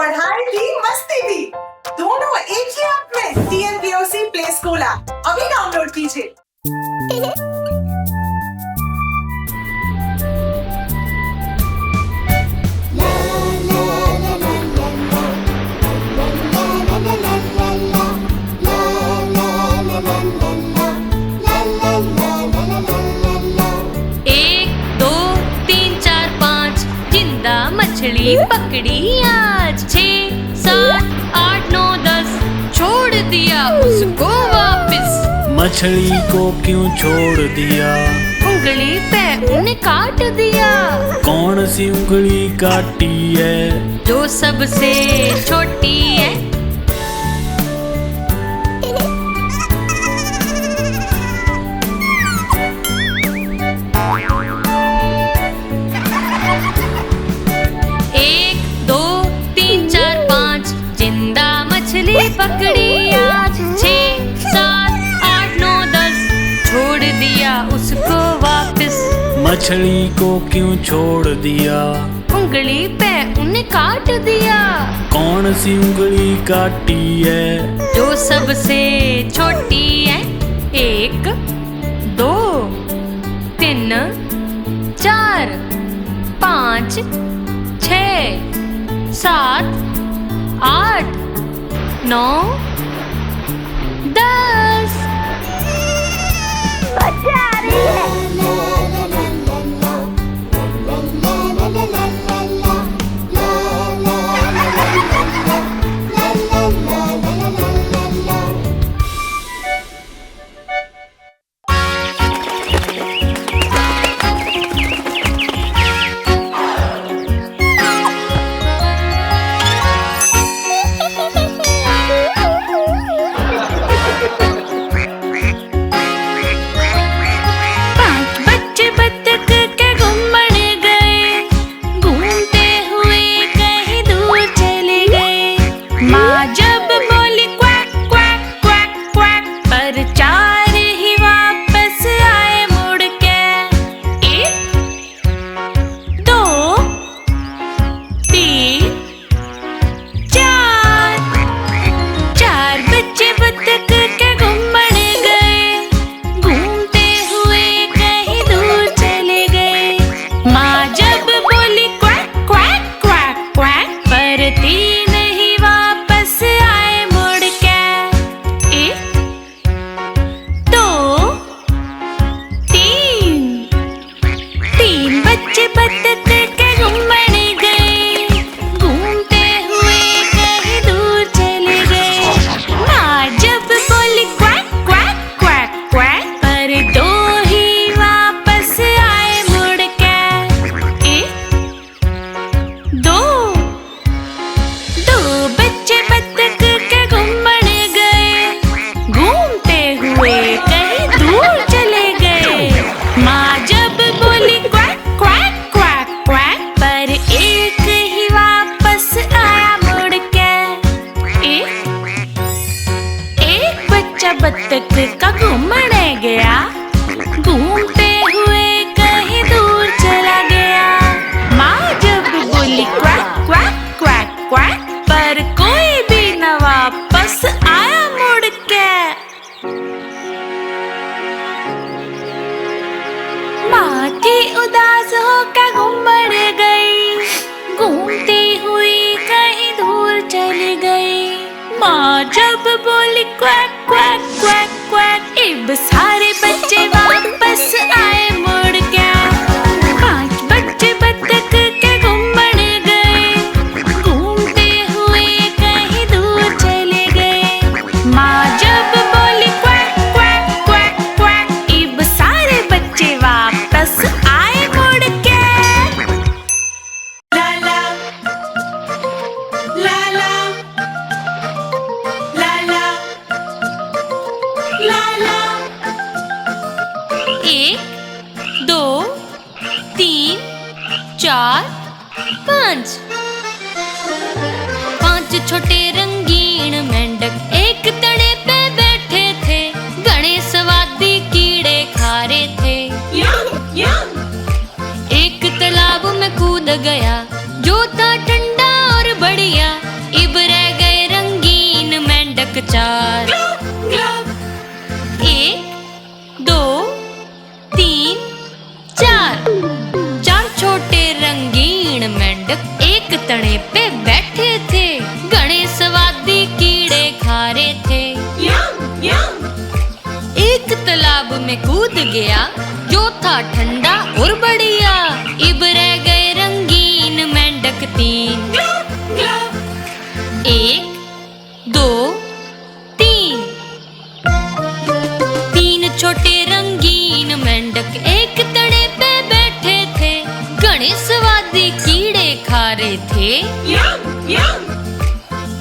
पढ़ाई भी मस्ती भी दोनों एक ही ऐप में। TNPOC प्ले स्कूल ऐप अभी डाउनलोड कीजिए। मछली पकड़ी आज 6, 7, 8, 9, 10 छोड़ दिया उसको वापस। मछली को क्यों छोड़ दिया? उंगली पे उन्हें काट दिया। कौन सी उंगली काटी है? जो सबसे छोटी है। पकड़ी आज 6, 7, 8, 9, 10 छोड़ दिया उसको वापस। मछली को क्यों छोड़ दिया? उंगली पे उन्हें काट दिया। कौन सी उंगली काटी है? जो सबसे छोटी है। 1, 2, 3, 4, 5, 6, 7, 8, 9, 10 बच्चा आ रही है। बत्तख का घूमने गया, घूमते हुए कहीं दूर चला गया। माँ जब बोली क्वैक क्वैक क्वैक क्वैक, पर कोई भी न वापस आया मुड़ के। माँ थी उदास होकर घूमने गई, घूमती हुई कहीं दूर चली गई। माँ जब बोली क्वैक क्वैक क्वैक क्वैक, इब सारे बच्चे वापस आए मुड़ के। 5 बच्चे बत्तख के घूमने गए, घूमते हुए कहीं दूर चले गए। माँ जब बोली क्वैक क्वैक क्वैक क्वैक, इब सारे बच्चे वापस आए मुड़ के। लाला लाला लाला लाला। 1, 2, 3, 4, 5 छोटे रंगीन मेंढक एक तड़े पे बैठे थे, घने स्वादी कीड़े खा रहे थे। एक तालाब में कूद गया जो था ठंडा और बढ़िया, बैठे थे, घने स्वादी कीड़े खा रहे थे। यम यम। एक तालाब में कूद गया जो था ठंडा और बढ़िया। इब रह गए रंगीन मेंढक तीन। एक दो तीन। तीन छोटे रंगीन मेंढक एक तड़े पे बैठे थे, घने स्वादी कीड़े खा रहे थे। यम यम।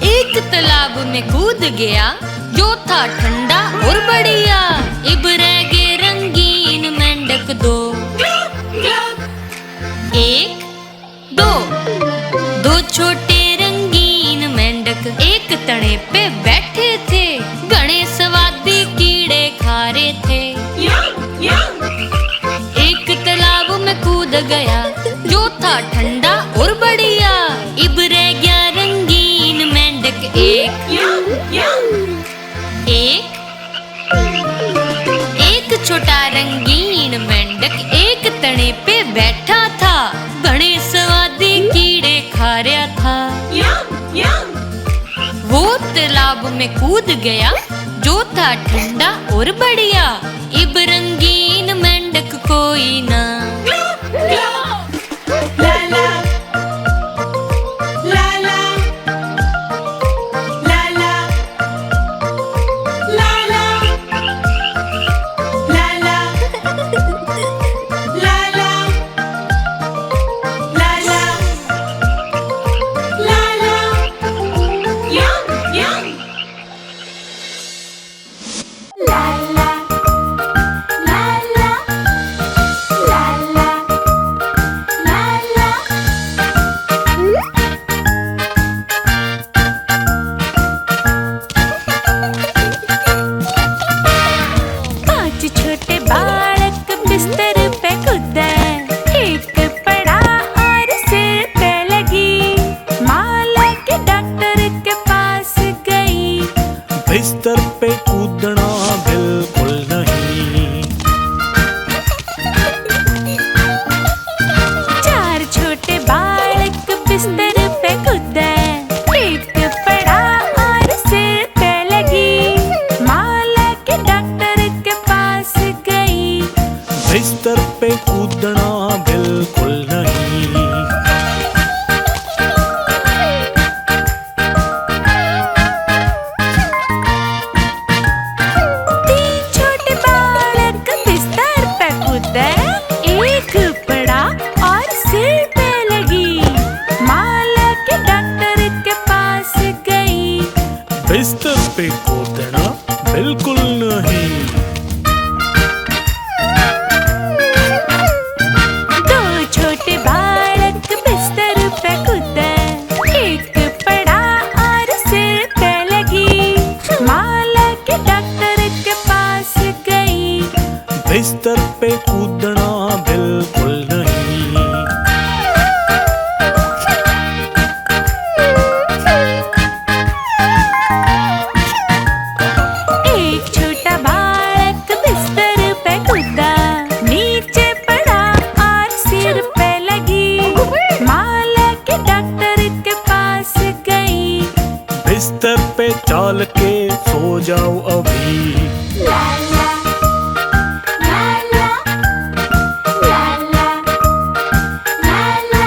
एक तालाब में कूद गया जो था ठंडा और बढ़िया। इब रह गए रंगीन मेंढक दो। एक दो। दो छोटे रंगीन मेंढक एक तने पे बैठे थे, घने स्वादी कीड़े खा रहे थे। यम यम। एक तालाब में कूद गया जो था ठंडा और बढ़िया। इब रह गया रंगीन मेंढक एक। यम यम। एक छोटा रंगीन मेंढक एक तने पे बैठा था, घने स्वादी कीड़े खा रहा था। यम यम। वो तालाब में कूद गया जो था ठंडा और बढ़िया। इब रंगीन मेंढक कोई ना। लाला लाला लाला लाला लाला लाला लाला लाला। यम यम। लाला लाला लाला लाला। पांच छोटे बालक बिस्तर पे कूदे, एक पड़ा और सिर पे लगी। माला के डॉक्टर के पास गई। बिस्तर पे कूदना बिल्कुल नहीं। चार छोटे बालक बिस्तर पे कूदे, एक पड़ा और सिर पे लगी। माला के डॉक्टर के पास गई। बिस्तर पे कूदना बिल्कुल नहीं। तीन छोटे बालक बिस्तर पे कूदे, एक पड़ा और सिर पे लगी। माला के डॉक्टर के पास गई। बिस्तर पे कूदना बिल्कुल नहीं। दो छोटे बालक बिस्तर पे कूदे, एक पड़ा और सिर पे लगी। माला के डॉक्टर के पास गई। बिस्तर पे कूदना बिल्कुल नहीं। एक छोटा बालक बिस्तर पे कूदा, नीचे पड़ा और सिर पे लगी। माला के डॉक्टर के पास गई। बिस्तर पे चाल के सो जाओ अभी। लाला लाला लाला लाला।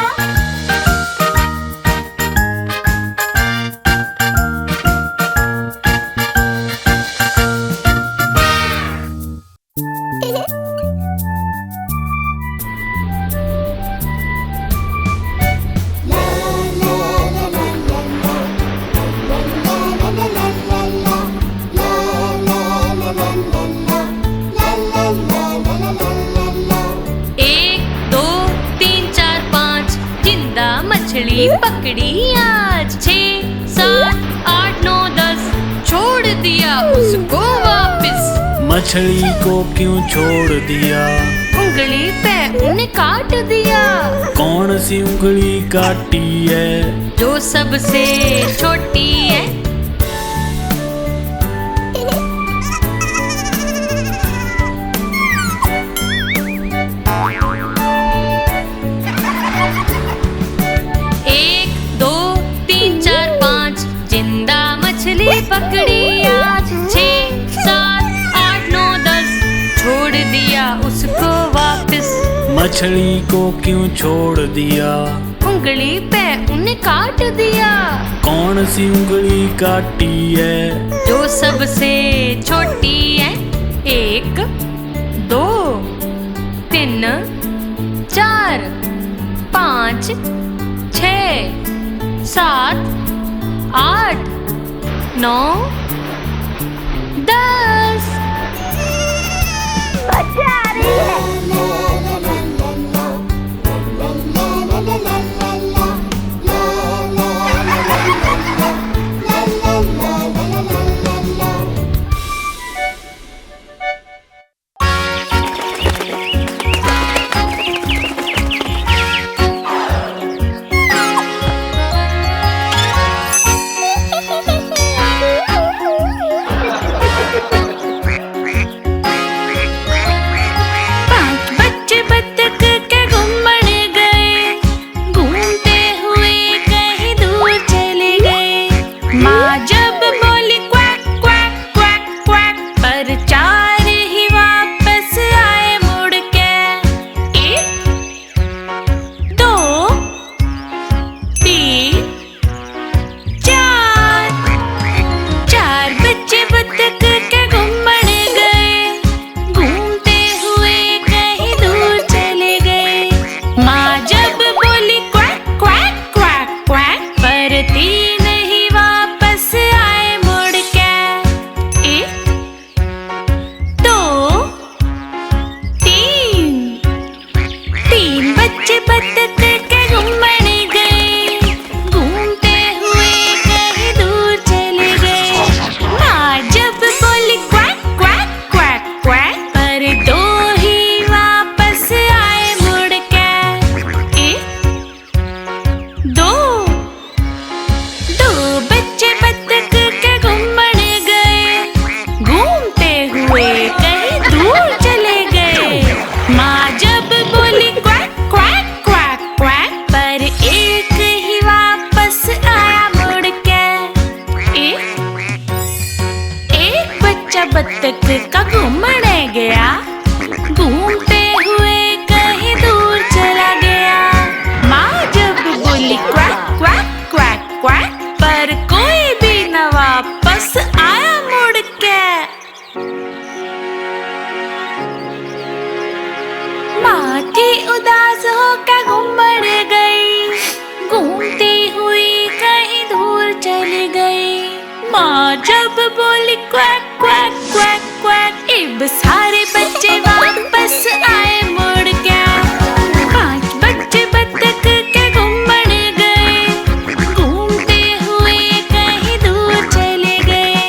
एक दो तीन चार पाँच, जिंदा मछली पकड़ी आज। 6 7 8 9 10, छोड़ दिया उसको वापस। मछली को क्यों छोड़ दिया? उंगली पे उन्हें काट दिया। कौन सी उंगली काटी है? जो सबसे छोटी है। एक दो तीन पकड़ी आज 6, 7, 8, 9, 10 छोड़ दिया उसको वापस। मछली को क्यों छोड़ दिया? उंगली पे उन्हें काट दिया। कौन सी उंगली काटी है? जो सबसे छोटी है। 1, 2, 3, 4, 5, 6, 7, 8, 9, 10। मजा आ रही है। बत्तख का घूमने गया, घूमते हुए कहीं दूर चला गया। माँ जब बोली क्वैक क्वैक क्वैक क्वैक, पर कोई भी न वापस आया मुड़ के। माँ थी उदास होकर घूमने गई, घूमती हुई कहीं दूर चली गई। माँ जब बोली क्वैक क्वैक क्वैक क्वैक, इब सारे बच्चे वापस आए मुड़ के। 5 बच्चे बत्तख के घूमने गए, घूमते हुए कहीं दूर चले गए।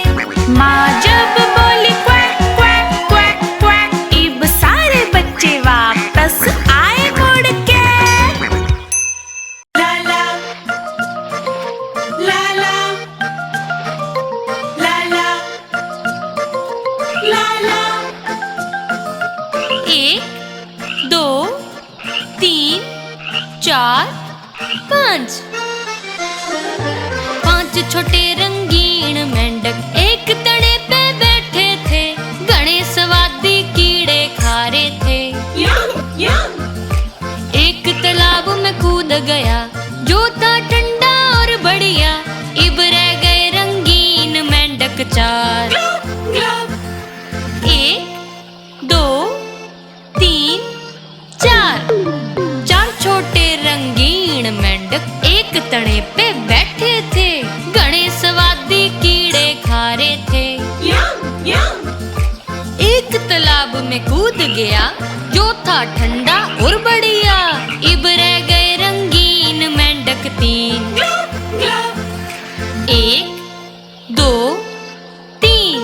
माँ जब बोली क्वैक क्वैक क्वैक क्वैक, इब सारे बच्चे वापस आए मुड़ के। ला ला ला ला ला ला। 1, 2, 3, 4, 5। 5 छोटे रंगीन मेंढक एक तड़े पे बैठे थे, घने स्वादी कीड़े खा रहे थे। यम यम। एक तालाब में कूद गया जो था ठंडा और बढ़िया, इब रह गए रंगीन मेंढक 4। Glove glove. 1, 2, 3, 4। 4 छोटे रंगीन मेंढक एक तड़े पे बैठे थे, घने स्वादी कीड़े खा रहे थे। यम यम। एक तालाब में कूद गया जो था ठंडा और बढ़िया, इब रह गए रंगीन मेंढक 3। Glove glove. 1, 2, 3।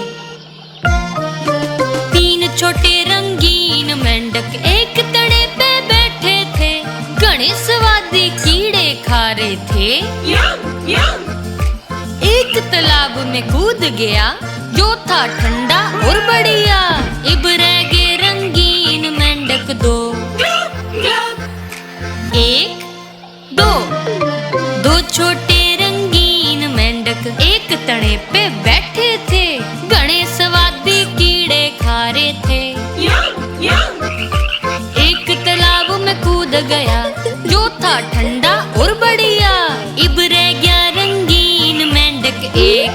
3 छोटे रंगीन मेंढक एक तड़े पे बैठे थे, घने स्वादी कीड़े खा रहे थे। यम यम। एक तालाब में कूद गया जो था ठंडा और बढ़िया, इब रह गए रंगीन मेंढक 2। Glove glove. 1, 2। 2 छोटे रंगीन मेंढक मेंढक एक तने पे बैठे थे, घने स्वादी कीड़े खा रहे थे। एक तालाब में कूद गया जो था ठंडा और बढ़िया, इब रह गया रंगीन मेंढक एक।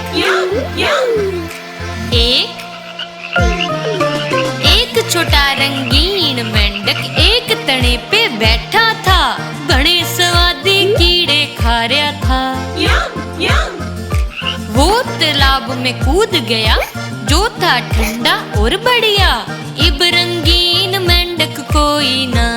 एक छोटा रंगीन मेंढक एक तने पे बैठा था, घने स्वादी कीड़े खा रहा था। वो तालाब में कूद गया जो था ठंडा और बढ़िया, इब रंगीन मेंढक कोई ना।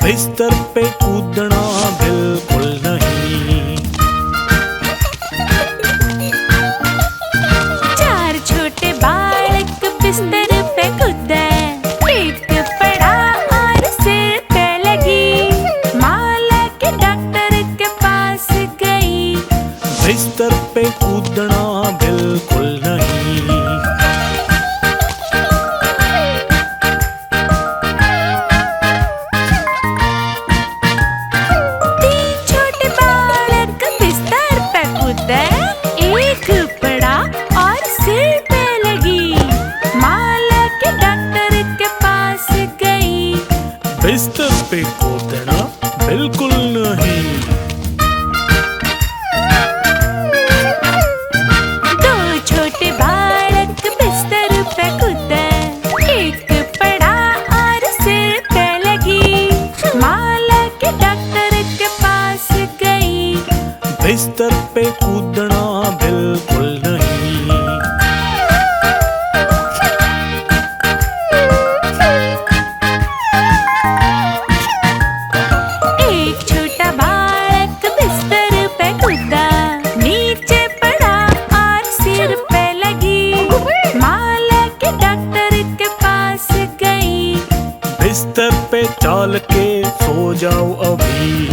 बिस्तर पे कूदना बिल्कुल नहीं। चार छोटे बालक बिस्तर पे कूदे, एक पड़ा और सिर पे लगी, माला के डॉक्टर के पास गई। बिस्तर पे कूदना बिल्कुल नहीं। बिस्तर पे कूदना बिल्कुल नहीं। दो छोटे बालक बिस्तर पे कूदे, एक पड़ा और सिर पे लगी, माला के डॉक्टर के पास गई। बिस्तर पे कूदना बिल्कुल नहीं। बिस्तर पे चाल के सो जाओ अभी।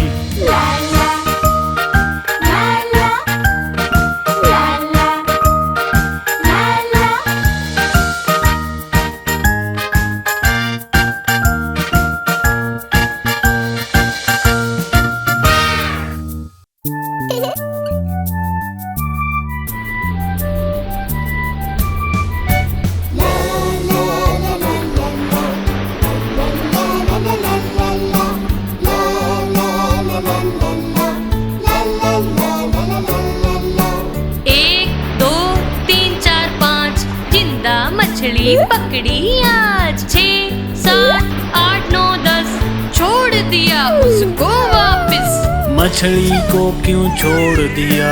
मछली पकड़ी आज, 6, 7, 8, 9, 10, छोड़ दिया उसको वापस। मछली को क्यों छोड़ दिया?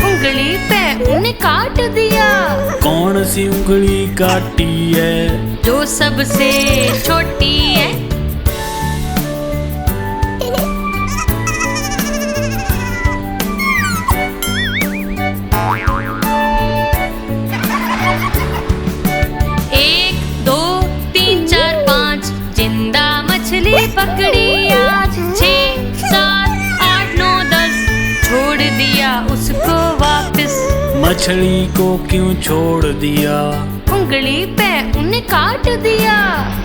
उंगली पे उन्हें काट दिया। कौन सी उंगली काटी है? जो सबसे छोटी है। पकड़ी आज, 6, 7, 8, 9, 10, छोड़ दिया उसको वापस। मछली को क्यों छोड़ दिया? उंगली पे उन्हें काट दिया।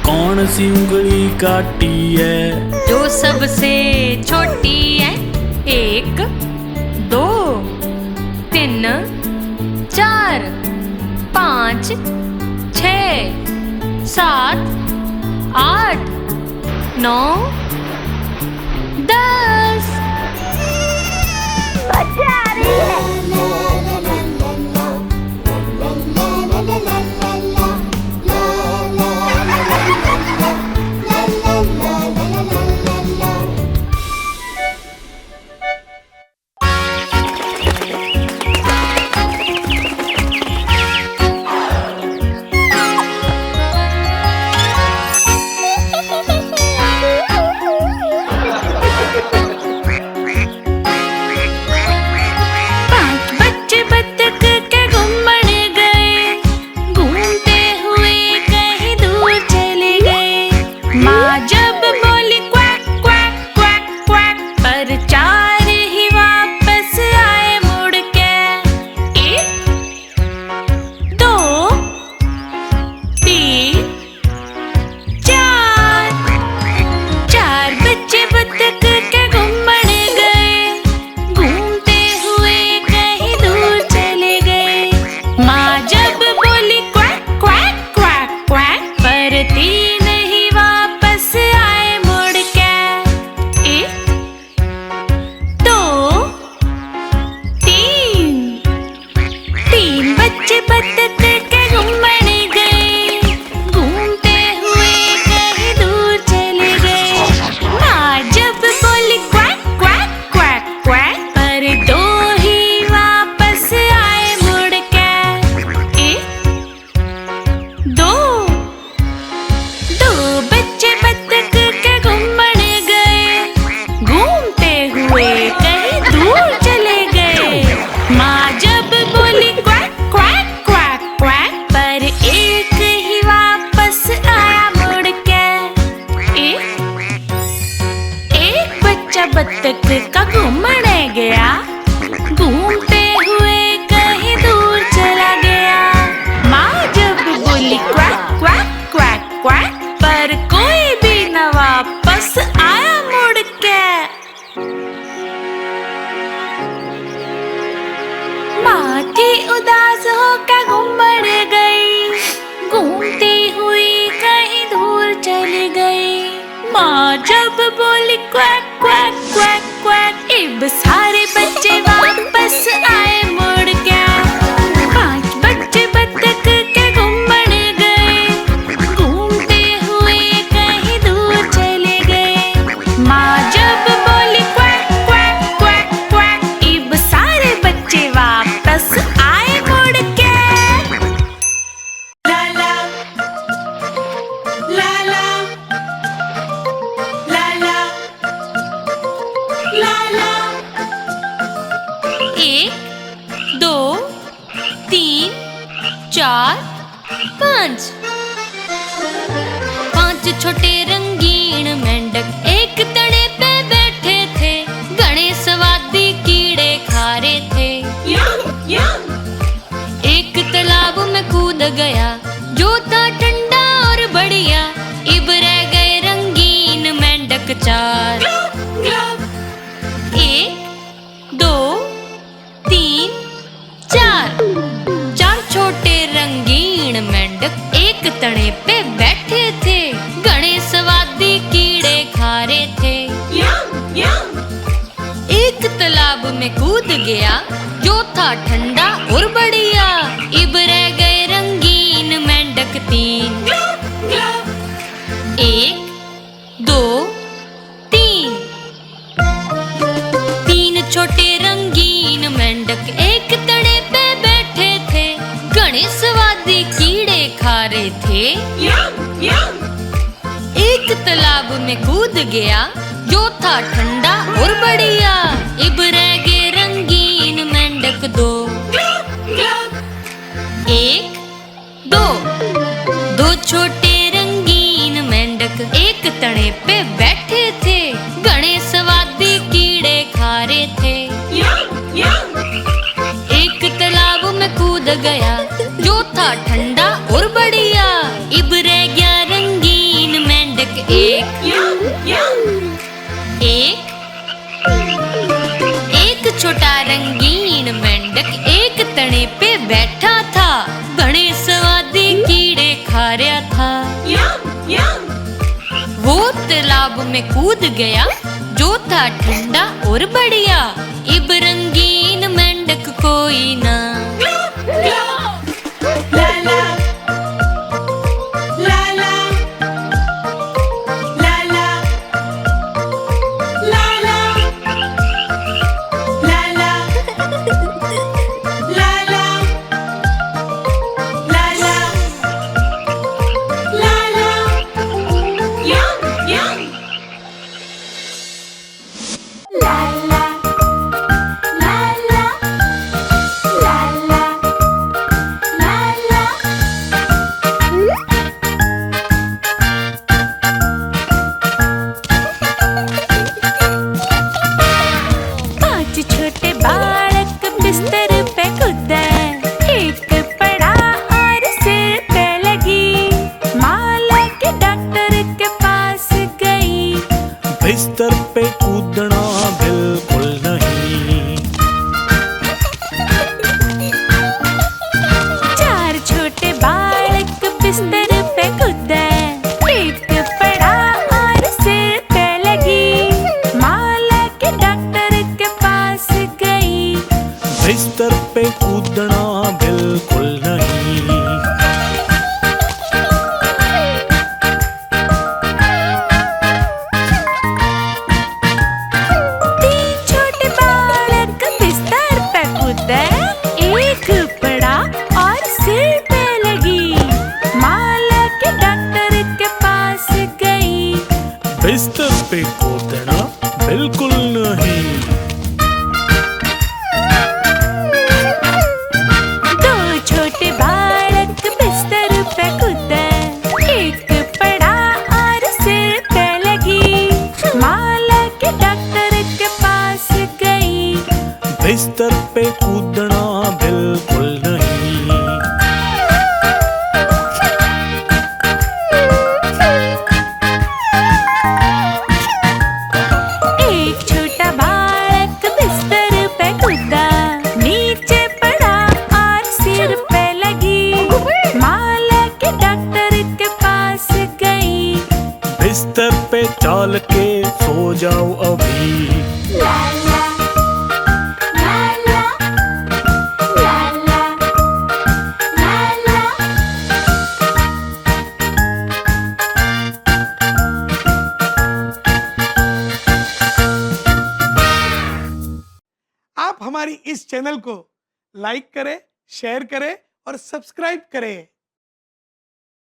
कौन सी उंगली काटी है? जो सबसे छोटी है। 1, 2, 3, 4, 5, 6, 7, 8, 9, 10। मजा आ रही है। माँ जब बोली क्वैक क्वैक क्वैक क्वैक, पर चार ही वापस आए मुड़ के। 1 2 3 4। 4 बच्चे बतख के घूमने गए, घूमते हुए कहीं दूर चले गए। माँ जब बोली क्वैक क्वैक क्वैक क्वैक, पर 3 ही वापस आए मुड़ के। 1 2 3। 3 बच्चे बतख के घूमने गए, घूमते हुए कहीं दूर चले गए। माँ जब बोली क्वैक क्वैक क्वैक क्वैक, पर 2 ही वापस आए मुड़ के। 1 2 2 बच्चे बतख के घूमने गए, घूमते हुए कहीं दूर चले गए। माँ जब बोली क्वैक क्वैक क्वैक क्वैक, पर 1 ही वापस आया मुड़ के। 1 बच्चा बतख का घूमने गया, घूमते हुए कहीं दूर चला गया। माँ जब बोली क्वैक क्वैक क्वैक क्वैक, पर कोई भी न वापस आया मुड़ के। माँ थी उदास होकर घूमने गई, घूमती हुई कहीं दूर चली गई। माँ जब बोली क्वैक क्वैक क्वैक क्वैक, इब सारे बच्चे वापस आए मुड़ के। 5 बच्चे बतख के घूमने गए, घूमते हुए कहीं दूर चले गए। माँ जब बोली क्वैक क्वैक क्वैक क्वैक, इब सारे बच्चे वापस आए मुड़ के। ला ला ला ला ला ला ला ला। 1 2 3 4 5। 5 छोटे रंगीन मेंढक एक तने पे बैठे थे, घने स्वादी कीड़े खा रहे थे। यम यम। एक तालाब में कूद गया, जो था ठंडा और बढ़िया। इब रह गए रंगीन मेंढक 4। Glove glove. 1 2 3 4। 4 छोटे रंगीन मेंढक एक तने पे बैठे थे, घने स्वादी कीड़े खा रहे थे। यम यम। एक तालाब में कूद गया, जो था ठंडा और बढ़िया। इब रह गए रंगीन मेंढक 3। Glove glove. 1 2 3। 3 छोटे रंगीन मेंढक एक तने पे बैठे थे, घने स्वादी कीड़े खा रहे थे। यम यम। एक तालाब में कूद गया, जो था ठंडा और बढ़िया। इब रह गए रंगीन मेंढक 2। Glove glove. 1 2। 2 छोटे रंगीन मेंढक एक तने पे बैठे थे, घने स्वादी कीड़े खा रहे थे। यम यम। एक तालाब में कूद गया, जो था ठंडा और बढ़िया। इब रह गया रंगीन मेंढक 1। यम यम। 1 छोटा रंगीन मेंढक एक तने पे बैठा था, घने स्वादी कीड़े खा रहा था। यम यम। वो तालाब में कूद गया, जो था ठंडा और बढ़िया। इब रंगीन मेंढक कोई ना। Glove glove. ला ला ला ला ला ला ला ला ला ला ला ला ला ला ला ला। यम यम। ला ला ला ला ला ला ला ला बिस्तर पे कूदना बिल्कुल नहीं। चार छोटे बालक बिस्तर पे कूदे, एक पड़ा और सिर पे लगी। माँ लेके डॉक्टर के पास गई। बिस्तर पे कूदना बिल्कुल नहीं। तीन छोटे बालक बिस्तर पे कूदे, एक पड़ा और सिर पे लगी। माँ लेके डॉक्टर के पास गई। बिस्तर पे कूदना बिल्कुल नहीं। दो छोटे बालक बिस्तर पे कूदे, एक पड़ा और सिर पे लगी। माँ लेके डॉक्टर के पास गई। बिस्तर पे कूदना बिल्कुल नहीं। एक छोटा बालक बिस्तर पे कूदा, नीचे पड़ा और सिर पे लगी। माँ लेके डॉक्टर के पास गई। बिस्तर पे चाल के सो जाओ अभी। ला ला ला ला ला ला ला ला। आप हमारी इस चैनल को लाइक करें, शेयर करें और सब्सक्राइब करें।